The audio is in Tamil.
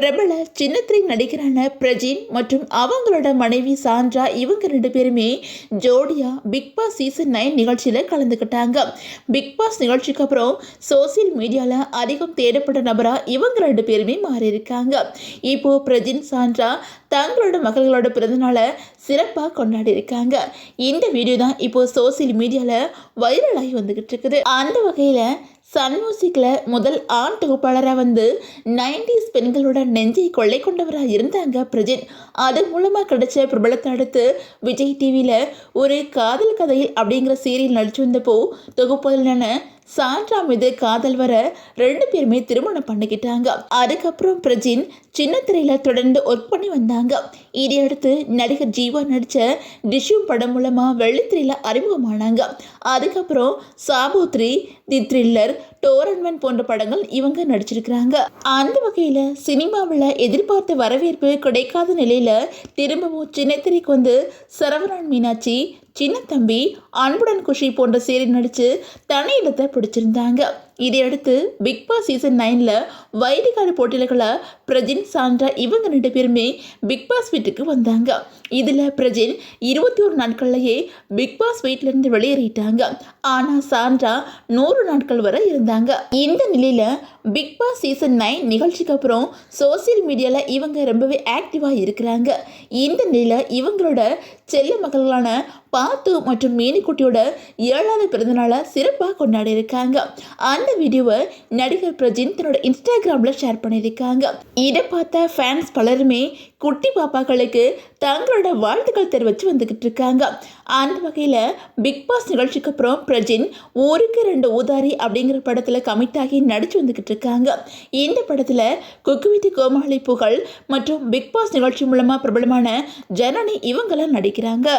பிரபல சின்னத்திரை நடிகரான பிரஜின் மற்றும் அவங்களோட மனைவி சாண்ட்ரா இவங்க 2 பேருமே ஜோடியா பிக் பாஸ் சீசன் 9 நிகழ்ச்சியில் கலந்துக்கிட்டாங்க. பிக் பாஸ் நிகழ்ச்சிக்கு அப்புறம் சோசியல் மீடியாவில் அதிகம் தேடப்பட்ட நபராக இவங்க 2 பேருமே மாறியிருக்காங்க. இப்போ பிரஜின் சாண்ட்ரா தங்களோட மகள்களோட பிறந்தநாளை சிறப்பாக கொண்டாடி இருக்காங்க. இந்த வீடியோ தான் இப்போ சோசியல் மீடியாவில் வைரலாகி வந்துகிட்டு இருக்குது. அந்த வகையில் சன் மியூசிக்கில் முதல் ஆண் தொகுப்பாளராக வந்து 90s பெண்களோட நெஞ்சை கொள்ளை கொண்டவராக இருந்தாங்க பிரஜின். அது மூலமாக கிடைச்ச பிரபலத்தை அடுத்து விஜய் டிவியில் ஒரு காதல் கதையில் அப்படிங்கிற சீரியல் நடிச்சு வந்தப்போ தொகுப்பாளரான சாண்ட்ரா மீது காதல் வர 2 பேருமே திருமணம் பண்ணிக்கிட்டாங்க. அதுக்கப்புறம் பிரஜின் சின்னத்திரையில தொடர்ந்து ஒர்க் பண்ணி வந்தாங்க. இதையடுத்து நடிகர் ஜீவா நடிச்ச டிஷ்யூம் படம் மூலமா வெள்ளித்திரையில அறிமுகமானாங்க. அதுக்கப்புறம் சாபோத்ரி, தி த்ரில்லர், டோரன்மன் போன்ற படங்கள் இவங்க நடிச்சிருக்கிறாங்க. அந்த வகையில சினிமாவில் எதிர்பார்த்த வரவேற்பு கிடைக்காத நிலையில திரும்பவும் சின்னத்திரைக்கு வந்து சரவணன் மீனாட்சி, சின்னத்தம்பி, அன்புடன் குஷி போன்ற சீரியல் நடித்து தனி இடத்தை பிடிச்சிருந்தாங்க. இதையடுத்து பிக் பாஸ் சீசன் 9 வைதிகால போட்டிகளை பிரஜின் சாண்ட்ரா இவங்க 2 பேருமே பிக் பாஸ் வீட்டுக்கு வந்தாங்க. இதில் பிரஜின் 21 நாட்கள்லையே பிக் பாஸ் வீட்டிலேருந்து வெளியேறிட்டாங்க. ஆனால் சாண்ட்ரா 100 நாட்கள் வரை இருந்தாங்க. இந்த நிலையில் பிக் பாஸ் சீசன் 9 நிகழ்ச்சிக்கு அப்புறம் சோசியல் மீடியாவில் இவங்க ரொம்பவே ஆக்டிவாக இருக்கிறாங்க. இந்த நிலையில் இவங்களோட செல்ல மகள்களான பாத்து மற்றும் மீனிக்குட்டியோட 7வது பிறந்தநாளை சிறப்பாக கொண்டாடி இருக்காங்க. அந்த வீடியோவை நடிகர் பிரஜின் தன்னோட இன்ஸ்டாகிராமில் ஷேர் பண்ணியிருக்காங்க. இதை பார்த்த ஃபேன்ஸ் பலருமே குட்டி பாப்பாக்களுக்கு தங்களோட வாழ்த்துக்கள் தெரிவித்து வந்துக்கிட்டு இருக்காங்க. அந்த வகையில் பிக் பாஸ் நிகழ்ச்சிக்கு அப்புறம் பிரஜின் ஊருக்கு 2 ஊதாரி அப்படிங்கிற படத்தில் கமிட் ஆகி நடிச்சு வந்துக்கிட்டு இருக்காங்க. இந்த படத்தில் குக்கு வித் கோமாளி புகழ் மற்றும் பிக் பாஸ் நிகழ்ச்சி மூலமாக பிரபலமான ஜனனி இவங்கெல்லாம் நடிக்கிறாங்க.